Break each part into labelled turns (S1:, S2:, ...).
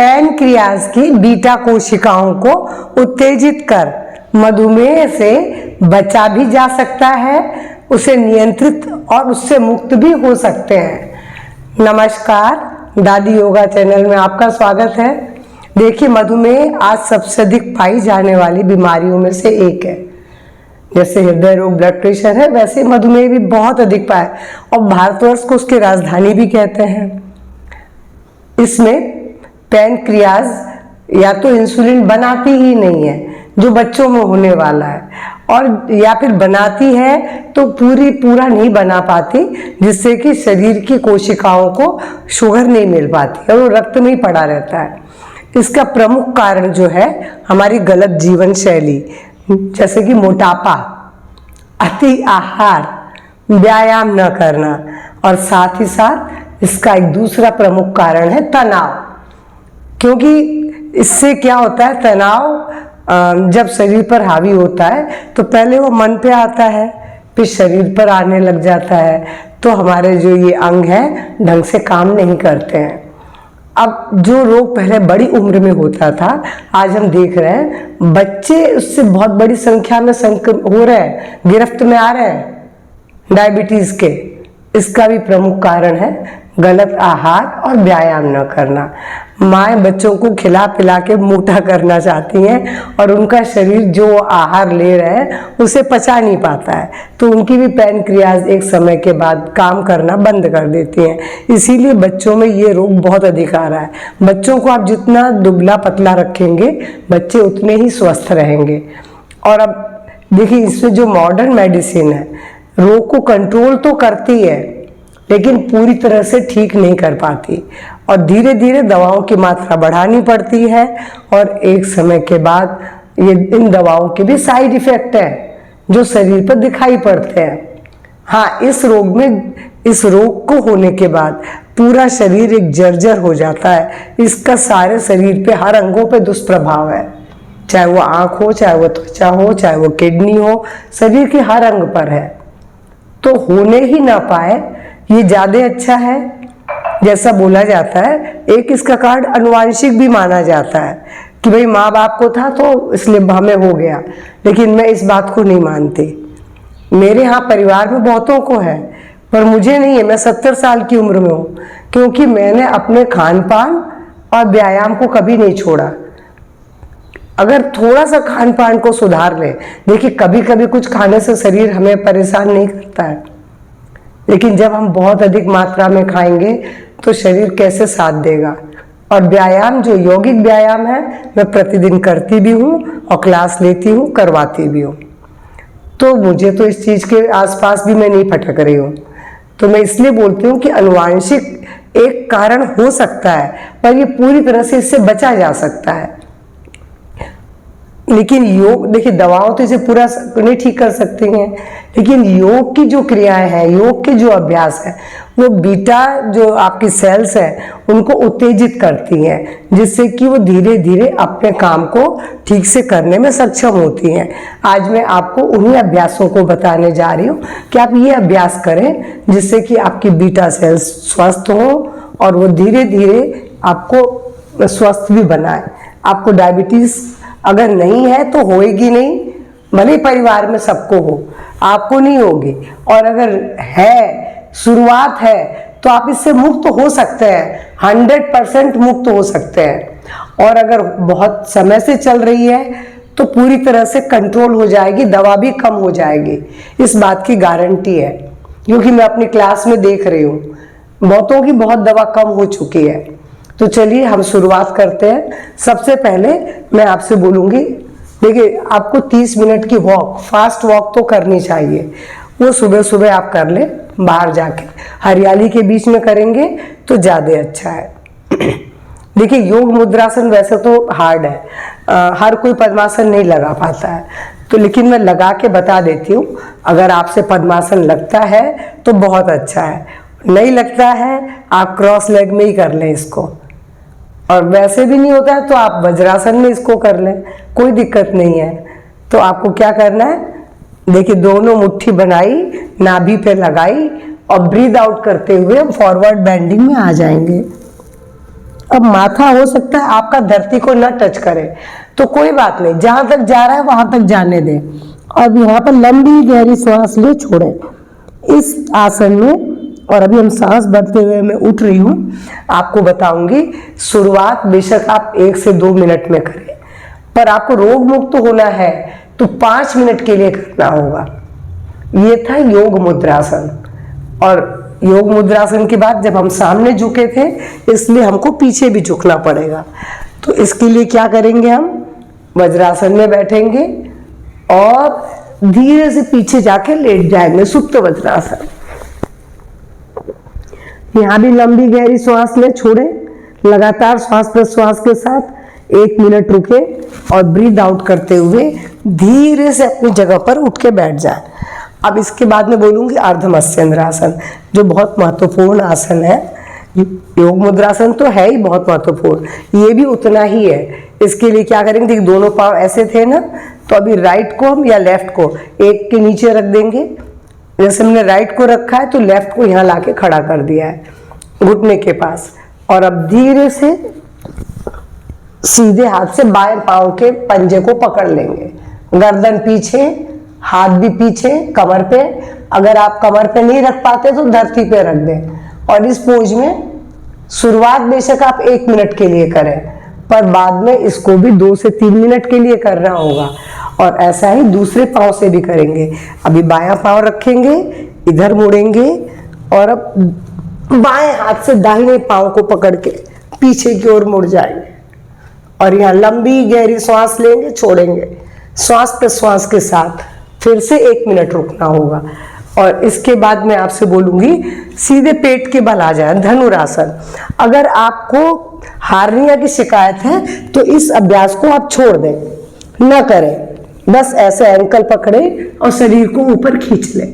S1: Pancreas की beta कोशिकाओं को उत्तेजित कर मधुमेह से बचा भी जा सकता है, उसे नियंत्रित और उससे मुक्त भी हो सकते हैं। नमस्कार, दादी योगा चैनल में आपका स्वागत है। देखिए, मधुमेह आज सबसे अधिक पाई जाने वाली बीमारियों में से एक है। जैसे हृदय रोग, ब्लड प्रेशर है, वैसे मधुमेह भी बहुत अधिक पाए और भारतवर्ष को उसकी राजधानी भी कहते हैं। इसमें पैनक्रियाज या तो इंसुलिन बनाती ही नहीं है, जो बच्चों में होने वाला है, और या फिर बनाती है तो पूरा नहीं बना पाती, जिससे कि शरीर की कोशिकाओं को शुगर नहीं मिल पाती और वो रक्त में ही पड़ा रहता है। इसका प्रमुख कारण जो है हमारी गलत जीवन शैली, जैसे कि मोटापा, अति आहार, व्यायाम न करना, और साथ ही साथ इसका एक दूसरा प्रमुख कारण है तनाव। क्योंकि इससे क्या होता है, तनाव जब शरीर पर हावी होता है तो पहले वो मन पे आता है, फिर शरीर पर आने लग जाता है, तो हमारे जो ये अंग हैं ढंग से काम नहीं करते हैं। अब जो रोग पहले बड़ी उम्र में होता था, आज हम देख रहे हैं बच्चे उससे बहुत बड़ी संख्या में हो रहे हैं, गिरफ्त में आ रहे हैं डायबिटीज के। इसका भी प्रमुख कारण है गलत आहार और व्यायाम न करना। माएँ बच्चों को खिला पिला के मोटा करना चाहती हैं और उनका शरीर जो आहार ले रहे हैं उसे पचा नहीं पाता है, तो उनकी भी पैनक्रियाज एक समय के बाद काम करना बंद कर देती हैं। इसीलिए बच्चों में ये रोग बहुत अधिक आ रहा है। बच्चों को आप जितना दुबला पतला रखेंगे, बच्चे उतने ही स्वस्थ रहेंगे। और अब देखिए, इसमें जो मॉडर्न मेडिसिन है, रोग को कंट्रोल तो करती है लेकिन पूरी तरह से ठीक नहीं कर पाती, और धीरे धीरे दवाओं की मात्रा बढ़ानी पड़ती है, और एक समय के बाद ये इन दवाओं के भी साइड इफेक्ट हैं जो शरीर पर दिखाई पड़ते हैं। हाँ, इस रोग को होने के बाद पूरा शरीर एक जर्जर हो जाता है। इसका सारे शरीर पे, हर अंगों पे दुष्प्रभाव है, चाहे वो आँख हो, चाहे वो त्वचा हो, चाहे वो किडनी हो, शरीर के हर अंग पर है। तो होने ही ना पाए ये ज्यादा अच्छा है। जैसा बोला जाता है, एक इसका कारण अनुवांशिक भी माना जाता है कि भाई माँ बाप को था तो इसलिए हमें हो गया, लेकिन मैं इस बात को नहीं मानती। मेरे यहाँ परिवार में बहुतों को है, पर मुझे नहीं है। मैं 70 साल की उम्र में हूँ, क्योंकि मैंने अपने खान पान और व्यायाम को कभी नहीं छोड़ा। अगर थोड़ा सा खान पान को सुधार ले, देखिए कभी कभी कुछ खाने से शरीर हमें परेशान नहीं करता है, लेकिन जब हम बहुत अधिक मात्रा में खाएंगे तो शरीर कैसे साथ देगा। और व्यायाम, जो यौगिक व्यायाम है, मैं प्रतिदिन करती भी हूँ और क्लास लेती हूँ, करवाती भी हूँ। तो मुझे तो इस चीज़ के आसपास भी मैं नहीं भटक रही हूँ। तो मैं इसलिए बोलती हूँ कि अनुवांशिक एक कारण हो सकता है, पर ये पूरी तरह से इससे बचा जा सकता है। लेकिन योग, देखिए दवाओं तो इसे पूरा नहीं ठीक कर सकती हैं, लेकिन योग की जो क्रियाएं हैं, योग के जो अभ्यास है, वो बीटा जो आपकी सेल्स हैं उनको उत्तेजित करती हैं, जिससे कि वो धीरे धीरे अपने काम को ठीक से करने में सक्षम होती हैं। आज मैं आपको उन्हीं अभ्यासों को बताने जा रही हूँ कि आप ये अभ्यास करें, जिससे कि आपकी बीटा सेल्स स्वस्थ हों और वो धीरे धीरे आपको स्वस्थ भी बनाए। आपको डायबिटीज अगर नहीं है तो होएगी नहीं, भले परिवार में सबको हो, आपको नहीं होगी। और अगर है, शुरुआत है, तो आप इससे मुक्त हो सकते हैं, 100% मुक्त हो सकते हैं। और अगर बहुत समय से चल रही है तो पूरी तरह से कंट्रोल हो जाएगी, दवा भी कम हो जाएगी, इस बात की गारंटी है। क्योंकि मैं अपनी क्लास में देख रही हूँ, बहुतों की बहुत दवा कम हो चुकी है। तो चलिए हम शुरुआत करते हैं। सबसे पहले मैं आपसे बोलूँगी, देखिए आपको 30 मिनट की वॉक, फास्ट वॉक तो करनी चाहिए। वो सुबह सुबह आप कर लें, बाहर जाके हरियाली के बीच में करेंगे तो ज़्यादा अच्छा है। देखिए, योग मुद्रासन वैसे तो हार्ड है, हर कोई पद्मासन नहीं लगा पाता है, तो लेकिन मैं लगा के बता देती हूँ। अगर आपसे पद्मासन लगता है तो बहुत अच्छा है, नहीं लगता है आप क्रॉस लेग में ही कर लें इसको, और वैसे भी नहीं होता है तो आप वज्रासन में इसको कर लें, कोई दिक्कत नहीं है। तो आपको क्या करना है, देखिए दोनों मुट्ठी बनाई, नाभि पे लगाई और ब्रीद आउट करते हुए हम फॉरवर्ड बेंडिंग में आ जाएंगे। अब माथा हो सकता है आपका धरती को न टच करे, तो कोई बात नहीं, जहां तक जा रहा है वहां तक जाने दें। अब यहाँ पर लंबी गहरी सांस ले छोड़ें इस आसन में। और अभी हम सांस भरते हुए मैं उठ रही हूँ, आपको बताऊंगी। शुरुआत बेशक आप 1 से 2 मिनट में करें, पर आपको रोग मुक्त होना है तो 5 मिनट के लिए करना होगा। ये था योग मुद्रासन। और योग मुद्रासन के बाद जब हम सामने झुके थे, इसलिए हमको पीछे भी झुकना पड़ेगा। तो इसके लिए क्या करेंगे, हम वज्रासन में बैठेंगे और धीरे से पीछे जाके लेट जाएंगे, सुप्त वज्रासन। यहाँ भी लंबी गहरी श्वास ले छोड़े, लगातार श्वास प्रश्वास के साथ 1 मिनट रुके और ब्रीद आउट करते हुए धीरे से अपनी जगह पर उठ के बैठ जाए। अब इसके बाद में बोलूंगी अर्धमत्स्येंद्रासन, जो बहुत महत्वपूर्ण आसन है। योग मुद्रासन तो है ही बहुत महत्वपूर्ण, ये भी उतना ही है। इसके लिए क्या करेंगे, देखिए दोनों पांव ऐसे थे ना, तो अभी राइट को हम या लेफ्ट को एक के नीचे रख देंगे। जैसे हमने राइट को रखा है तो लेफ्ट को यहाँ लाके खड़ा कर दिया है घुटने के पास। और अब धीरे से सीधे हाथ से बाएं पांव के पंजे को पकड़ लेंगे, गर्दन पीछे, हाथ भी पीछे, कमर पे। अगर आप कमर पे नहीं रख पाते तो धरती पे रख दें। और इस पोज में शुरुआत बेशक आप 1 मिनट के लिए करें, पर बाद में इसको भी 2 से 3 मिनट के लिए करना होगा। और ऐसा ही दूसरे पांव से भी करेंगे। अभी बायां पांव रखेंगे, इधर मुड़ेंगे और अब बाएं हाथ से दाहिने पांव को पकड़ के पीछे की ओर मुड़ जाएंगे। और यहाँ लंबी गहरी सांस लेंगे, छोड़ेंगे। श्वास प्रश्वास के साथ फिर से 1 मिनट रुकना होगा। और इसके बाद मैं आपसे बोलूंगी सीधे पेट के बल आ जाए, धनुरासन। अगर आपको हार्निया की शिकायत है तो इस अभ्यास को आप छोड़ दें, न करें। बस ऐसे एंकल पकड़े और शरीर को ऊपर खींच लें।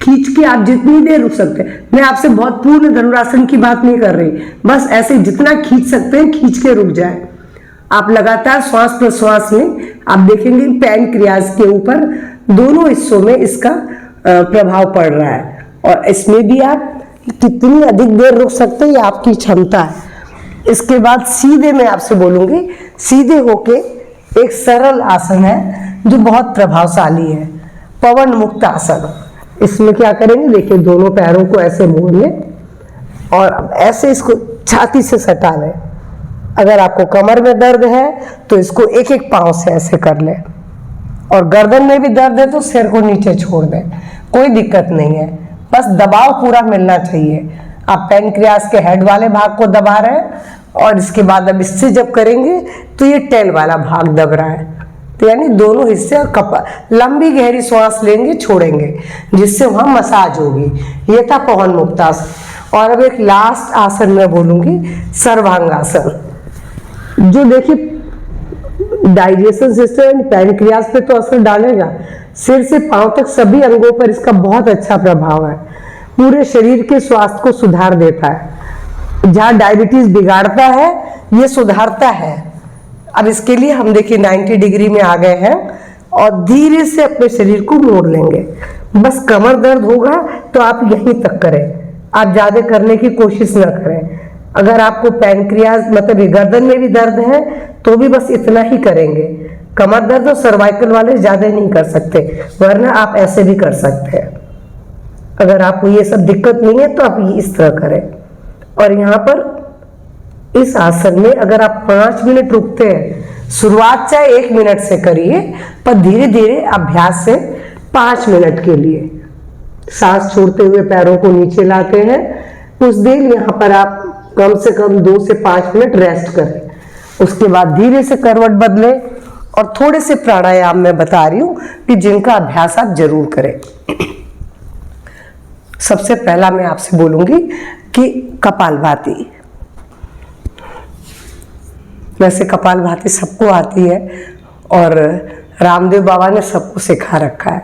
S1: खींच के आप जितनी देर रुक सकते हैं, मैं आपसे बहुत पूर्ण धनुरासन की बात नहीं कर रही, बस ऐसे जितना खींच सकते हैं खींच के रुक जाए। आप लगातार श्वास प्रश्वास में आप देखेंगे पैनक्रियाज के ऊपर दोनों हिस्सों में इसका प्रभाव पड़ रहा है। और इसमें भी आप कितनी अधिक देर रुक सकते हैं, ये आपकी क्षमता है। इसके बाद सीधे मैं आपसे बोलूंगी, सीधे होके एक सरल आसन है जो बहुत प्रभावशाली है, पवन मुक्त आसन। इसमें क्या करेंगे, देखिए दोनों पैरों को ऐसे मोड़ लें और अब ऐसे इसको छाती से सटा लें। अगर आपको कमर में दर्द है तो इसको एक एक पांव से ऐसे कर लें। और गर्दन में भी दर्द है तो सिर को नीचे छोड़ दें, कोई दिक्कत नहीं है, बस दबाव पूरा मिलना चाहिए। आप पैनक्रियास के हेड वाले भाग को दबा रहे हैं और इसके बाद अब इससे जब करेंगे तो ये टेल वाला भाग दब रहा है। तो यानी दोनों हिस्से और कपाल। लंबी गहरी श्वास लेंगे, छोड़ेंगे, जिससे वहां मसाज होगी। ये था पवन मुक्तासन। और अब एक लास्ट आसन में बोलूंगी, सर्वांगासन, जो देखिए डाइजेशन सिस्टम पैनक्रियास पे तो असर डालेगा, सिर से पांव तक सभी अंगों पर इसका बहुत अच्छा प्रभाव है। पूरे शरीर के स्वास्थ्य को सुधार देता है। जहां डायबिटीज बिगाड़ता है ये सुधारता है। अब इसके लिए हम देखिए 90 डिग्री में आ गए हैं और धीरे से अपने शरीर को मोड़ लेंगे। बस कमर दर्द होगा तो आप यहीं तक करें, आप ज्यादा करने की कोशिश न करें। अगर आपको पैनक्रियाज मतलब गर्दन में भी दर्द है तो भी बस इतना ही करेंगे। कमर दर्द और सर्वाइकल वाले ज्यादा नहीं कर सकते, वरना आप ऐसे भी कर सकते हैं। अगर आपको ये सब दिक्कत नहीं है तो आप इस तरह करें। और यहाँ पर इस आसन में अगर आप 5 मिनट रुकते हैं, शुरुआत चाहे 1 मिनट से करिए, पर धीरे धीरे अभ्यास से 5 मिनट के लिए सांस छोड़ते हुए पैरों को नीचे लाते हैं। कुछ देर यहाँ पर आप कम से कम 2 से 5 मिनट रेस्ट करें। उसके बाद धीरे से करवट बदले और थोड़े से प्राणायाम मैं बता रही हूं कि जिनका अभ्यास आप जरूर करें। सबसे पहला मैं आपसे बोलूंगी कि कपालभाति। वैसे कपालभाति सबको आती है और रामदेव बाबा ने सबको सिखा रखा है,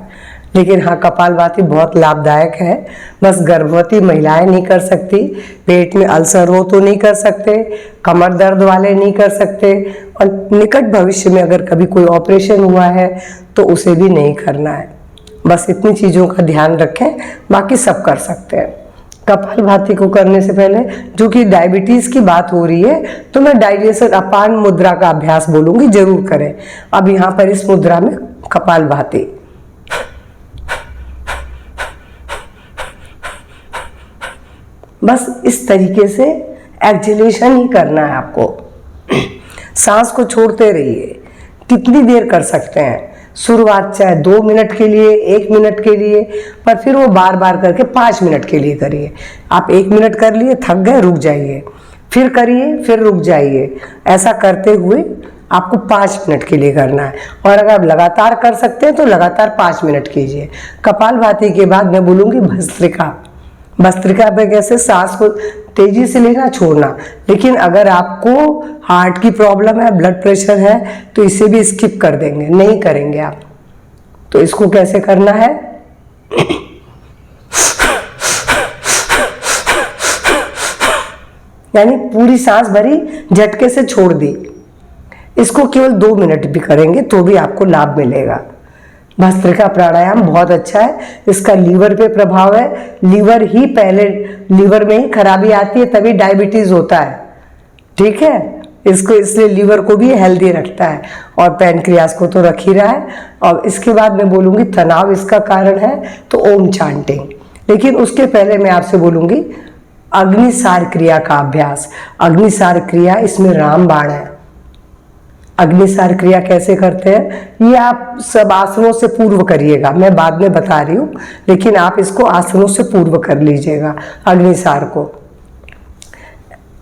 S1: लेकिन हाँ कपालभाति बहुत लाभदायक है। बस गर्भवती महिलाएं नहीं कर सकती, पेट में अल्सर हो तो नहीं कर सकते, कमर दर्द वाले नहीं कर सकते, और निकट भविष्य में अगर कभी कोई ऑपरेशन हुआ है तो उसे भी नहीं करना है। बस इतनी चीज़ों का ध्यान रखें, बाकी सब कर सकते हैं। कपालभाति को करने से पहले, जो कि डायबिटीज की बात हो रही है, तो मैं डायजेशन अपान मुद्रा का अभ्यास बोलूंगी, जरूर करें। अब यहाँ पर इस मुद्रा में कपालभाति, बस इस तरीके से एक्सहेलेशन ही करना है आपको। सांस को छोड़ते रहिए। कितनी देर कर सकते हैं? शुरुआत चाहे 2 मिनट के लिए, 1 मिनट के लिए, पर फिर वो बार बार करके 5 मिनट के लिए करिए। आप 1 मिनट कर लिए, थक गए, रुक जाइए, फिर करिए, फिर रुक जाइए। ऐसा करते हुए आपको 5 मिनट के लिए करना है। और अगर आप लगातार कर सकते हैं तो लगातार 5 मिनट कीजिए। कपालभाति के बाद मैं बोलूँगी भस्त्रिका। भस्त्रिका पे कैसे सांस को तेजी से लेना, छोड़ना। लेकिन अगर आपको हार्ट की प्रॉब्लम है, ब्लड प्रेशर है, तो इसे भी स्किप कर देंगे, नहीं करेंगे आप। तो इसको कैसे करना है? यानी पूरी सांस भरी, झटके से छोड़ दी। इसको केवल 2 मिनट भी करेंगे तो भी आपको लाभ मिलेगा। भस्त्रिका प्राणायाम बहुत अच्छा है। इसका लीवर पे प्रभाव है। लीवर ही पहले, लीवर में ही खराबी आती है, तभी डायबिटीज होता है। ठीक है, इसको इसलिए लीवर को भी हेल्दी रखता है, और पैनक्रियास को तो रख ही रहा है। और इसके बाद मैं बोलूँगी तनाव इसका कारण है, तो ओम चांटिंग। लेकिन उसके पहले मैं आपसे बोलूँगी अग्निसार क्रिया का अभ्यास। अग्निसार क्रिया, इसमें रामबाण है। अग्निसार क्रिया कैसे करते हैं ये आप सब आसनों से पूर्व करिएगा, मैं बाद में बता रही हूँ, लेकिन आप इसको आसनों से पूर्व कर लीजिएगा। अग्निसार को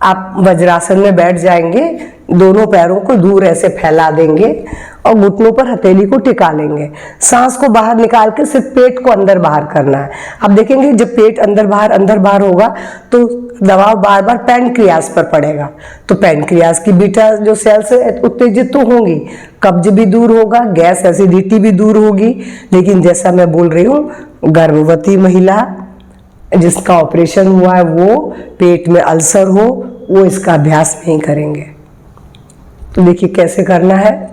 S1: आप वज्रासन में बैठ जाएंगे, दोनों पैरों को दूर ऐसे फैला देंगे और घुटनों पर हथेली को टिका लेंगे। सांस को बाहर निकाल के सिर्फ पेट को अंदर बाहर करना है। आप देखेंगे जब पेट अंदर बाहर होगा तो दबाव बार बार पैनक्रियास पर पड़ेगा, तो पैनक्रियास की बीटा जो सेल्स है उत्तेजित तो होंगी, कब्ज भी दूर होगा, गैस एसिडिटी भी दूर होगी। लेकिन जैसा मैं बोल रही हूँ, गर्भवती महिला जिसका ऑपरेशन हुआ है, वो पेट में अल्सर हो, वो इसका अभ्यास नहीं करेंगे। तो देखिए कैसे करना है।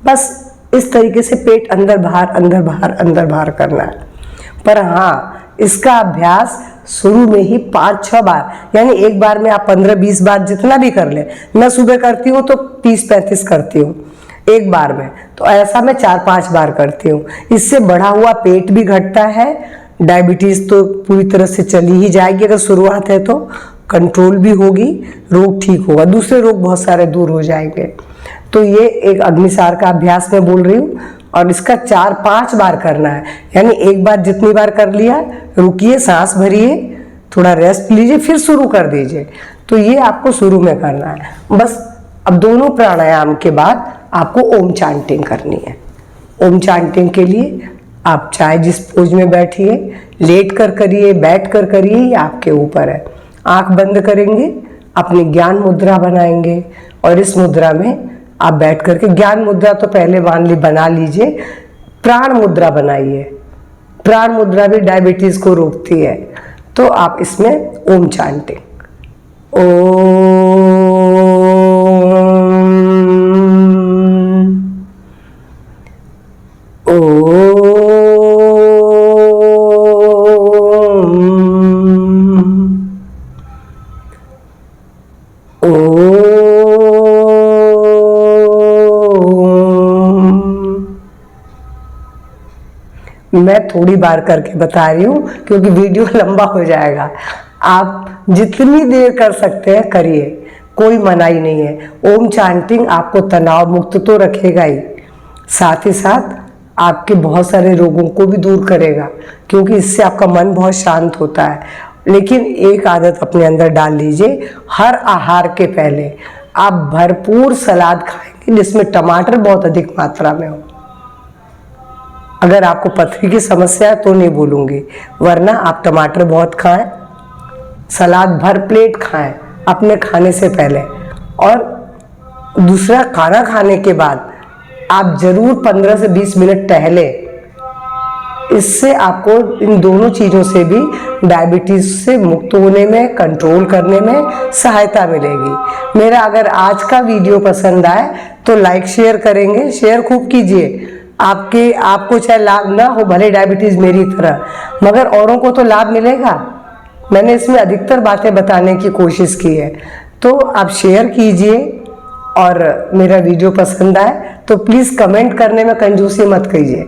S1: बस इस तरीके से पेट अंदर बाहर करना है। पर हाँ, इसका अभ्यास शुरू में ही 5-6 बार, यानी एक बार में आप 15-20 बार जितना भी कर ले। मैं सुबह करती हूँ तो 30-35 करती हूँ एक बार में, तो ऐसा मैं 4-5 बार करती हूँ। इससे बढ़ा हुआ पेट भी घटता है, डायबिटीज तो पूरी तरह से चली ही जाएगी अगर शुरुआत है तो, कंट्रोल भी होगी, रोग ठीक होगा, दूसरे रोग बहुत सारे दूर हो जाएंगे। तो ये एक अग्निसार का अभ्यास मैं बोल रही हूँ, और इसका 4-5 बार करना है। यानी एक बार जितनी बार कर लिया, रुकिए, सांस भरिए, थोड़ा रेस्ट लीजिए, फिर शुरू कर दीजिए। तो ये आपको शुरू में करना है बस। अब दोनों प्राणायाम के बाद आपको ओम चांटिंग करनी है। ओम चांटिंग के लिए आप चाहे जिस पोज में बैठिए, लेट कर करिए, बैठ कर करिए, ये आपके ऊपर है। आंख बंद करेंगे, अपनी ज्ञान मुद्रा बनाएंगे, और इस मुद्रा में आप बैठ करके, ज्ञान मुद्रा तो पहले बना लीजिए, प्राण मुद्रा बनाइए। प्राण मुद्रा भी डायबिटीज को रोकती है। तो आप इसमें ओम चांटिंग, ओम मैं थोड़ी बार करके बता रही हूँ क्योंकि वीडियो लंबा हो जाएगा। आप जितनी देर कर सकते हैं करिए, कोई मनाही नहीं है। ओम चांटिंग आपको तनाव मुक्त तो रखेगा ही, साथ ही साथ आपके बहुत सारे रोगों को भी दूर करेगा, क्योंकि इससे आपका मन बहुत शांत होता है। लेकिन एक आदत अपने अंदर डाल लीजिए, हर आहार के पहले आप भरपूर सलाद खाएंगे जिसमें टमाटर बहुत अधिक मात्रा में हो। अगर आपको पथरी की समस्या है तो नहीं बोलूँगी, वरना आप टमाटर बहुत खाएं, सलाद भर प्लेट खाएं अपने खाने से पहले। और दूसरा, खाना खाने के बाद आप जरूर 15 से 20 मिनट टहलें। इससे आपको इन दोनों चीज़ों से भी डायबिटीज़ से मुक्त होने में, कंट्रोल करने में सहायता मिलेगी। मेरा अगर आज का वीडियो पसंद आए तो लाइक शेयर करेंगे, शेयर खूब कीजिए। आपको चाहे लाभ ना हो, भले डायबिटीज़ मेरी तरह, मगर औरों को तो लाभ मिलेगा। मैंने इसमें अधिकतर बातें बताने की कोशिश की है, तो आप शेयर कीजिए। और मेरा वीडियो पसंद आए तो प्लीज़ कमेंट करने में कंजूसी मत कीजिए।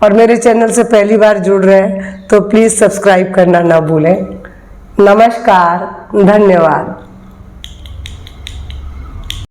S1: और मेरे चैनल से पहली बार जुड़ रहे हैं तो प्लीज़ सब्सक्राइब करना ना भूलें। नमस्कार, धन्यवाद।